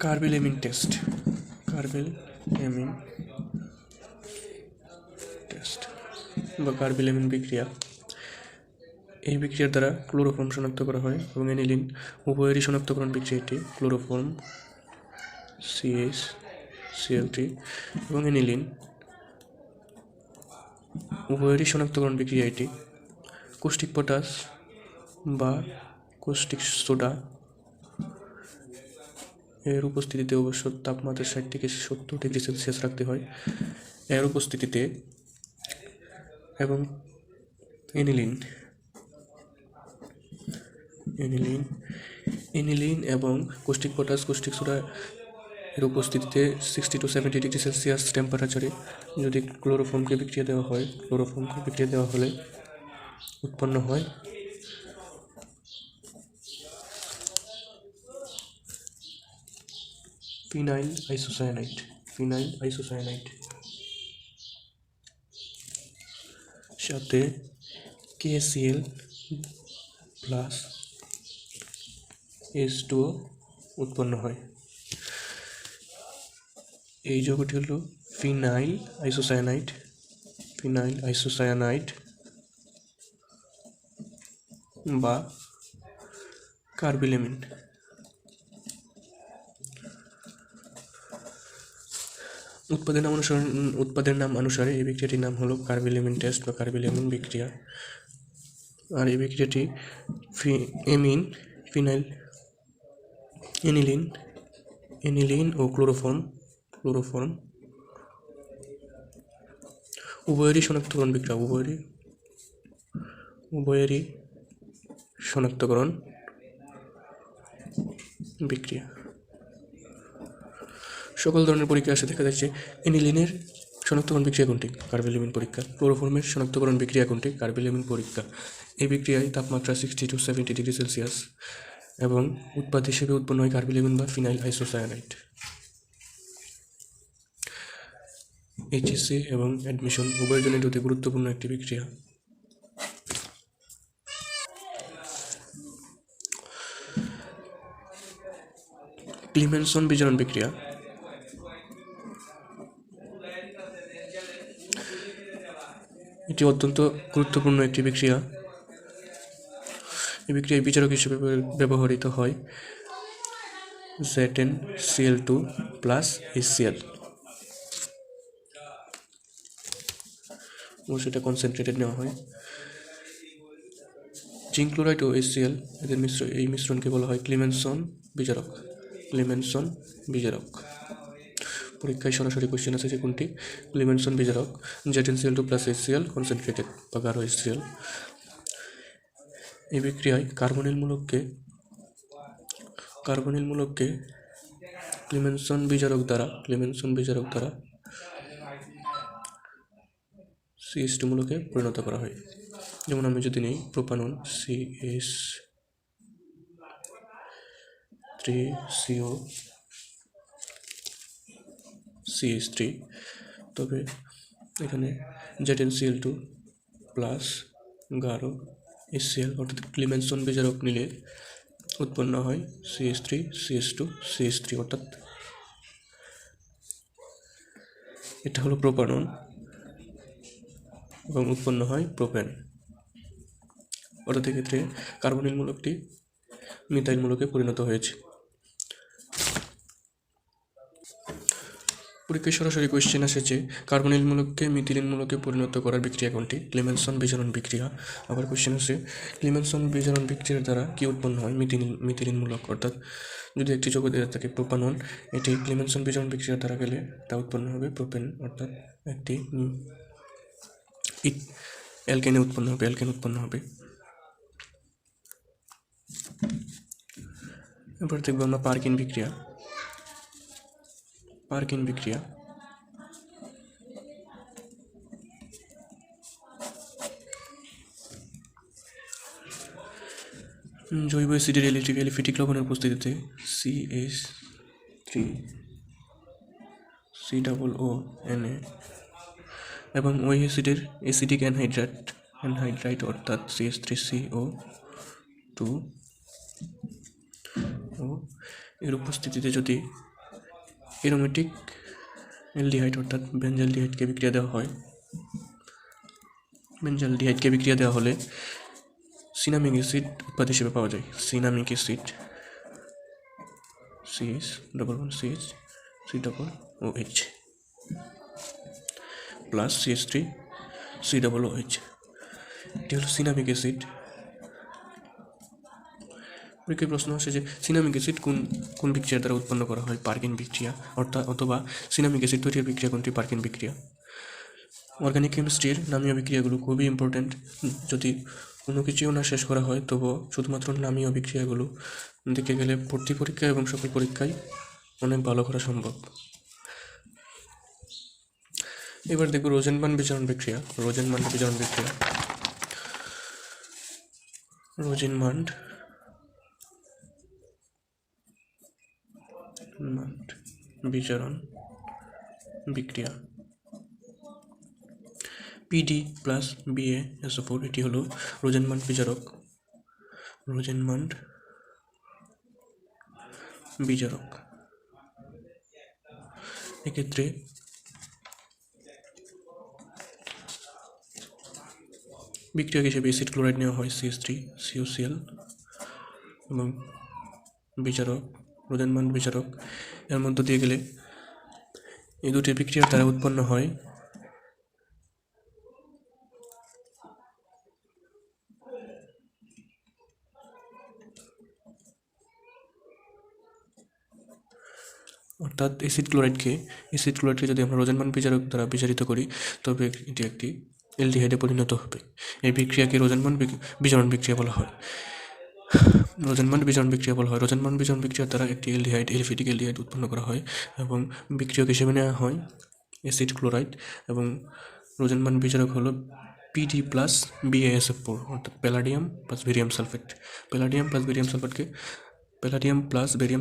কার্বেলেমিন test, কার্বেলেমিন test বা কার্বেলেমিন বিক্রিয়া। এই বিক্রিয়ার দ্বারা ক্লোরোফর্ম শনাক্ত করা হয় এবং অ্যানিলিন উভয়েরই শনাক্তকরণ বিক্রিয়া এটি। ক্লোরোফর্ম CH Cl3 এবং অ্যানিলিন উভয়েরই শনাক্তকরণ বিক্রিয়া এটি। কৌষ্টিক পটাশ বা কৌষ্টিক সোডা এর উপস্থিতিতে অবশ্য তাপমাত্রা 60 থেকে 70 ডিগ্রি সেলসিয়াস রাখতে হয় এর উপস্থিতিতে, এবং অ্যানিলিন এবং কৌষ্টিক পটাশ কৌষ্টিক সোডা এর উপস্থিতিতে 60 to 70 ডিগ্রি সেলসিয়াস টেম্পারেচারে যদি ক্লোরোফর্মকে বিক্রিয়া দেওয়া হয়, ক্লোরোফর্মকে বিক্রিয়া দেওয়া হলে উৎপন্ন হয় ফিনাইল আইসোসায়ানাইড সাথে KCl প্লাস H2O উৎপন্ন হয়। এই যৌগটি হল ফিনাইল আইসোসায়ানাইড বা কার্বেলেমিন। উৎপাদের নাম অনুসারে এই বিক্রিয়াটির নাম হলো কার্বেলেমিন টেস্ট বা কার্বেলেমিন বিক্রিয়া। আর এই বিক্রিয়াটি অ্যানিলিন ও ক্লোরোফর্ম উভয়েরই শনাক্তকরণ বিক্রিয়া। সকল ধরনের পরীক্ষা আসে দেখা যাচ্ছে অ্যানিলিনের শনাক্তকরণ বিক্রিয়া কোনটি? কার্বেলেমিন পরীক্ষা। ক্লোরোফর্মের শনাক্তকরণ বিক্রিয়া কোনটি? কার্বেলেমিন পরীক্ষা। এই বিক্রিয়ায় তাপমাত্রা 60 to 70 ডিগ্রি সেলসিয়াস এবং উৎপাদ হিসেবে উৎপন্ন হয় কার্বেলেমিন বা ফিনাইল আইসোসায়ানাইড। HSC এবং অ্যাডমিশন উভয়ের জন্য এটি গুরুত্বপূর্ণ একটি বিক্রিয়া। ক্লিমেনসন বিজারণ বিক্রিয়া। এটি অত্যন্ত গুরুত্বপূর্ণ একটি বিক্রিয়া। এই বিক্রিয়ায় বিচারক হিসেবে ব্যবহৃত হয় ZnCl2 প্লাস HCl, ও সেটা কনসেন্ট্রেটেড নেওয়া হয়। জিঙ্ক ক্লোরাইড ও HCl এদের এই মিশ্রণকে বলা হয় ক্লিমেনসন বিজারক। পরীক্ষায় সরাসরি কোশ্চেন আছে যে কোনটি? ক্লিমেনসন বিজারক। ZnCl2 প্লাস HCl কনসেন্ট্রেটেড বা গাঢ় HCl। এই বিক্রিয়ায় কার্বনিল মূলককে ক্লিমেনসন বিজারক দ্বারা CH2 মূলকে পরিণত করা হয়। যেমন আমি যদি নিই প্রোপানন CH3CO CH3, তবে এখানে ZnCl2 প্লাস গাঢ় HCl অর্থাৎ ক্লিমেনসন বিজারক নিলে উৎপন্ন হয় CH3 অর্থাৎ এটা হলো প্রোপানন এবং উৎপন্ন হয় প্রোপেন। অর্থাৎ এক্ষেত্রে কার্বনিল মূলকটি মিথাইল মূলকে পরিণত হয়েছে। পরীক্ষায় সরাসরি কোয়েশ্চেন আসে যে কার্বনিল মূলককে মিথিলিন মূলকে পরিণত করার বিক্রিয়া কোনটি? ক্লিমেনসন বিজারণ বিক্রিয়া। আবার কোয়েশ্চেন আসে ক্লিমেনসন বিজারণ বিক্রিয়ার দ্বারা কি উৎপন্ন হয়? মিথিলিন মূলক। অর্থাৎ যদি একটি যৌগ দেওয়া থাকে প্রোপানন, এটি ক্লিমেনসন বিজারণ বিক্রিয়ার দ্বারা গেলে তা উৎপন্ন হবে প্রোপেন, অর্থাৎ একটি অ্যালকেন উৎপন্ন হবে। এবার দেখব আমরা পারকিন বিক্রিয়া। জৈব অ্যাসিডের অ্যালিফিটিক লবণের উপস্থিতিতে CH3COONA এবং ওই অ্যাসিডের অ্যাসিডিক অ্যানহাইড্রাইড অর্থাৎ CH3CO2 ও এর উপস্থিতিতে যদি অ্যারোমেটিক অ্যালডিহাইড অর্থাৎ বেনজালডিহাইডকে বিক্রিয়া দেওয়া হয়, বেনজালডিহাইডকে বিক্রিয়া দেওয়া হলে সিনামিক অ্যাসিড উৎপাদ হিসেবে পাওয়া যায়। Cinnamic acid CH CH3COOH plus CH3COOH, এটি হলো সিনামিক অ্যাসিড। পরীক্ষায় প্রশ্ন আসে যে সিনামিক অ্যাসিড কোন কোন বিক্রিয়ার দ্বারা উৎপন্ন করা হয়? পার্কিন বিক্রিয়া অথবা সিনামিক অ্যাসিড তৈরির বিক্রিয়া কোনটি? পার্কিন বিক্রিয়া। অর্গানিক কেমিস্ট্রির নামীয় বিক্রিয়াগুলো খুবই ইম্পর্ট্যান্ট। যদি কোনো কিছুও না শেষ করা হয় তবুও শুধুমাত্র নামীয় বিক্রিয়াগুলো দেখে গেলে ভর্তি পরীক্ষা এবং সকল পরীক্ষায় অনেক ভালো করা সম্ভব। এবার দেখব রোজেনবার্ন বিজারণ বিক্রিয়া। রোজেনবার্ন বিজারণ বিক্রিয়া, রোজেনবার্ন বিজারণ বিক্রিয়া PD প্লাস BaSO4, এটি হলো রোজেনবার্ন বিজারক। রোজেনবার্ন বিজারক এক্ষেত্রে বিক্রিয়ক হিসেবে অ্যাসিড ক্লোরাইড নেওয়া হয় CH3COCl এবং বিজারক রোজেনবার্ন বিজারক এর মধ্য দিয়ে গেলে এই দুটি বিক্রিয়ার দ্বারা উৎপন্ন হয় অর্থাৎ অ্যাসিড ক্লোরাইডকে যদি আমরা রোজেনবার্ন বিজারক দ্বারা বিজারিত করি তবে এটি একটি অ্যালডিহাইডে পরিণত হবে। এই বিক্রিয়াকে রোজেনবার্ন বিজারণ বিক্রিয়া বলা হয়। রোজেনবার্ন বিজারণ বিক্রিয়ার দ্বারা একটি অ্যালিফেটিক অ্যালডিহাইড উৎপন্ন করা হয় এবং বিক্রিয়ক হিসেবে নেওয়া হয় অ্যাসিড ক্লোরাইড এবং রোজেনবার্ন বিজারক হলো PD প্লাস BaSO4 অর্থাৎ প্যালাডিয়াম প্লাস বেরিয়াম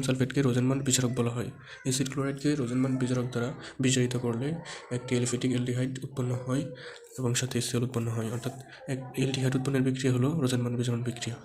সালফেটকে রোজেনবার্ন বিজারক বলা হয়। অ্যাসিড ক্লোরাইডকে রোজেনবার্ন বিজারক দ্বারা বিজারিত করলে একটি অ্যালিফেটিক অ্যালডিহাইড উৎপন্ন হয় এবং সাথে HCl উৎপন্ন হয়, অর্থাৎ এক অ্যালডিহাইড উৎপন্নের বিক্রিয়া হলো রোজেনবার্ন বিজারণ বিক্রিয়া।